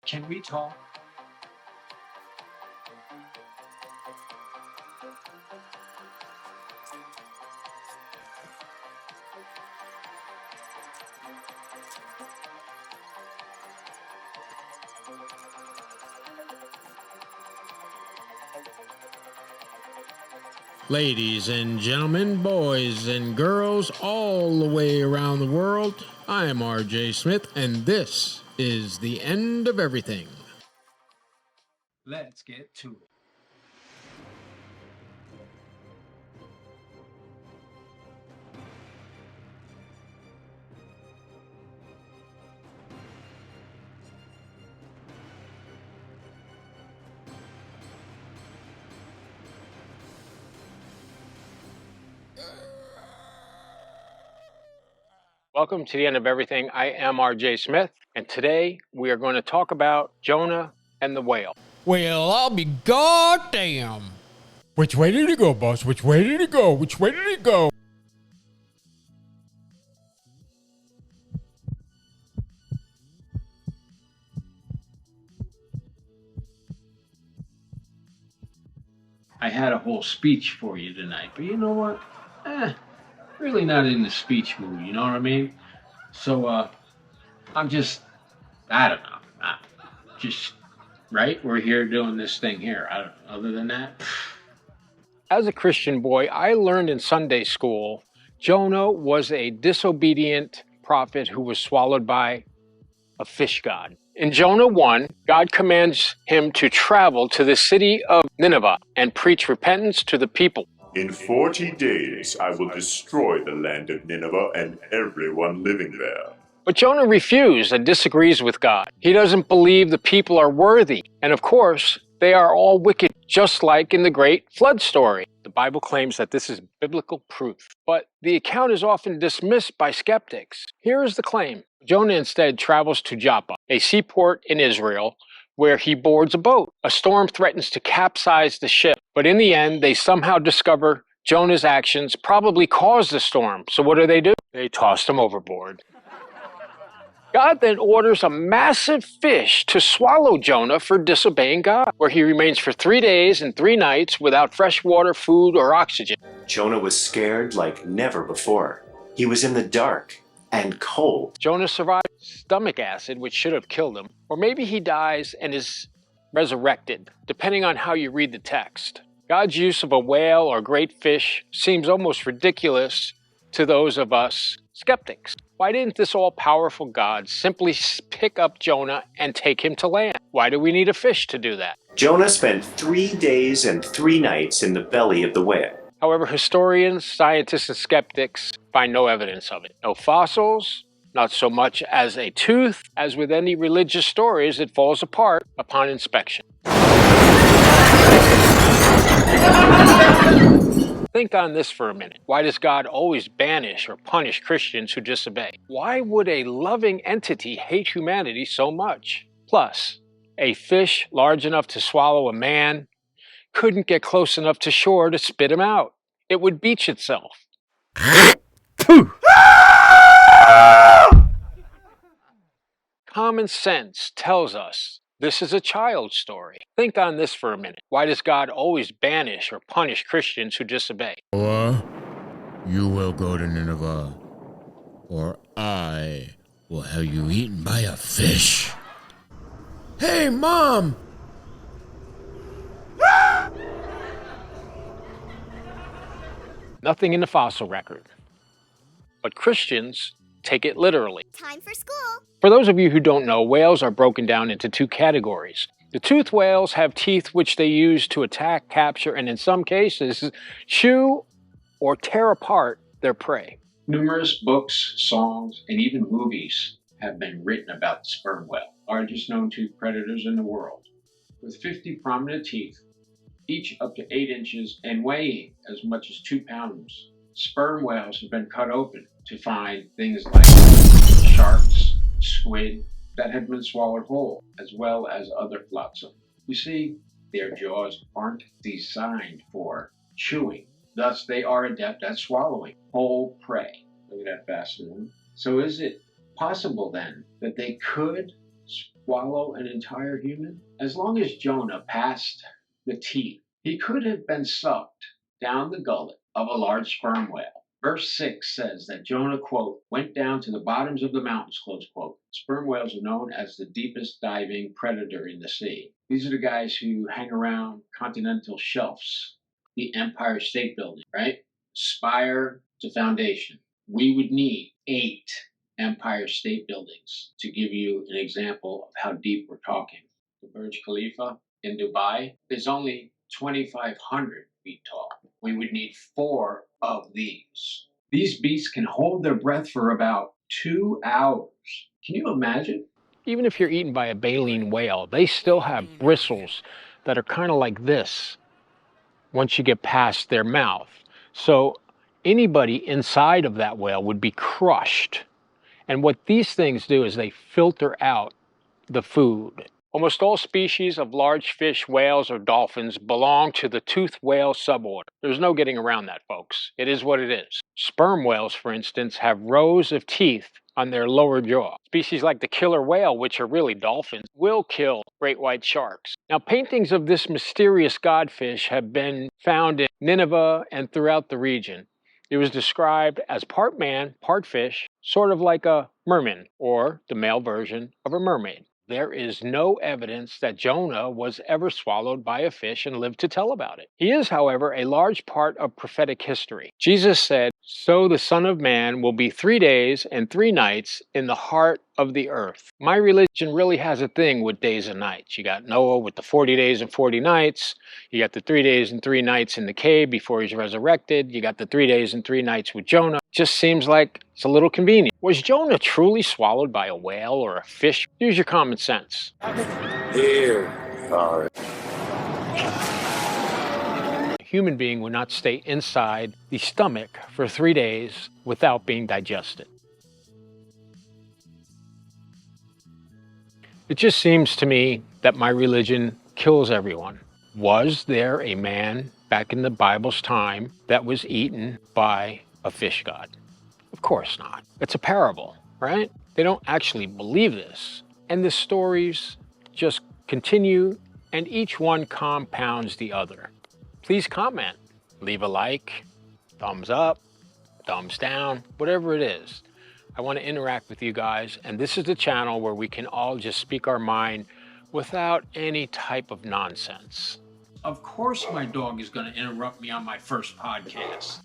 Can we talk? Ladies and gentlemen, boys and girls all the way around the world, I am R.J. Smith, and this is the end of everything. Let's get to it. Welcome to the end of everything. I am R.J. Smith, and today we are going to talk about Jonah and the whale. Well, I'll be goddamn. Which way did it go, boss? Which way did it go? Which way did it go? I had a whole speech for you tonight, but you know what? Really not in the speech mood, you know what I mean? So, I'm just, I don't know. Just, right? We're here doing this thing here. Other than that, As a Christian boy, I learned in Sunday school Jonah was a disobedient prophet who was swallowed by a fish god. In Jonah 1, God commands him to travel to the city of Nineveh and preach repentance to the people. In 40 days I will destroy the land of Nineveh and everyone living there. But Jonah refused and disagrees with God. He doesn't believe the people are worthy. And of course, they are all wicked, just like in the great flood story. The Bible claims that this is biblical proof. But the account is often dismissed by skeptics. Here is the claim. Jonah instead travels to Joppa, a seaport in Israel, where he boards a boat. A storm threatens to capsize the ship, but in the end, they somehow discover Jonah's actions probably caused the storm. So what do? They tossed him overboard. God then orders a massive fish to swallow Jonah for disobeying God, where he remains for 3 days and 3 nights without fresh water, food, or oxygen. Jonah was scared like never before. He was in the dark and cold. Jonah survived stomach acid, which should have killed him, or maybe he dies and is resurrected, depending on how you read the text. God's use of a whale or great fish seems almost ridiculous to those of us skeptics. Why didn't this all-powerful God simply pick up Jonah and take him to land? Why do we need a fish to do that? Jonah spent 3 days and 3 nights in the belly of the whale. However, historians, scientists, and skeptics find no evidence of it. No fossils, not so much as a tooth. As with any religious stories, it falls apart upon inspection. Think on this for a minute. Why does God always banish or punish Christians who disobey? Why would a loving entity hate humanity so much? Plus, a fish large enough to swallow a man couldn't get close enough to shore to spit him out. It would beach itself. Common sense tells us this is a child's story. Think on this for a minute. Why does God always banish or punish Christians who disobey? You will go to Nineveh, or I will have you eaten by a fish. Hey, Mom! Nothing in the fossil record. But Christians take it literally. Time for school. For those of you who don't know, whales are broken down into 2 categories. The toothed whales have teeth which they use to attack, capture, and in some cases, chew or tear apart their prey. numerous books, songs, and even movies have been written about the sperm whale, largest known tooth predators in the world. With 50 prominent teeth, each up to 8 inches and weighing as much as 2 pounds, sperm whales have been cut open to find things like sharks, squid that have been swallowed whole, as well as other flotsam. You see, their jaws aren't designed for chewing. Thus, they are adept at swallowing whole prey. Look at that fascinating. So is it possible then that they could swallow an entire human? As long as Jonah passed the teeth, he could have been sucked down the gullet of a large sperm whale. Verse 6 says that Jonah, quote, went down to the bottoms of the mountains, close quote. Sperm whales are known as the deepest diving predator in the sea. These are the guys who hang around continental shelves, the Empire State Building, right? Spire to foundation. We would need 8 Empire State Buildings to give you an example of how deep we're talking. The Burj Khalifa in Dubai is only 2,500 feet tall. We would need 4 of these. These beasts can hold their breath for about 2 hours. Can you imagine? Even if you're eaten by a baleen whale, they still have bristles that are kind of like this once you get past their mouth. So anybody inside of that whale would be crushed. And what these things do is they filter out the food. Almost all species of large fish, whales, or dolphins belong to the toothed whale suborder. There's no getting around that, folks. It is what it is. Sperm whales, for instance, have rows of teeth on their lower jaw. Species like the killer whale, which are really dolphins, will kill great white sharks. Now, paintings of this mysterious godfish have been found in Nineveh and throughout the region. It was described as part man, part fish, sort of like a merman, or the male version of a mermaid. There is no evidence that Jonah was ever swallowed by a fish and lived to tell about it. He is, however, a large part of prophetic history. Jesus said, "So the Son of Man will be 3 days and 3 nights in the heart of the earth." My religion really has a thing with days and nights. You got Noah with the 40 days and 40 nights. You got the 3 days and 3 nights in the cave before he's resurrected. You got the 3 days and 3 nights with Jonah. Just seems like it's a little convenient. Was Jonah truly swallowed by a whale or a fish? Use your common sense. Here, all right. A human being would not stay inside the stomach for 3 days without being digested. It just seems to me that my religion kills everyone. Was there a man back in the Bible's time that was eaten by a fish god? Of course not. It's a parable, right? They don't actually believe this. And the stories just continue, and each one compounds the other. Please comment, leave a like, thumbs up, thumbs down, whatever it is. I want to interact with you guys, and this is the channel where we can all just speak our mind without any type of nonsense. Of course my dog is going to interrupt me on my first podcast.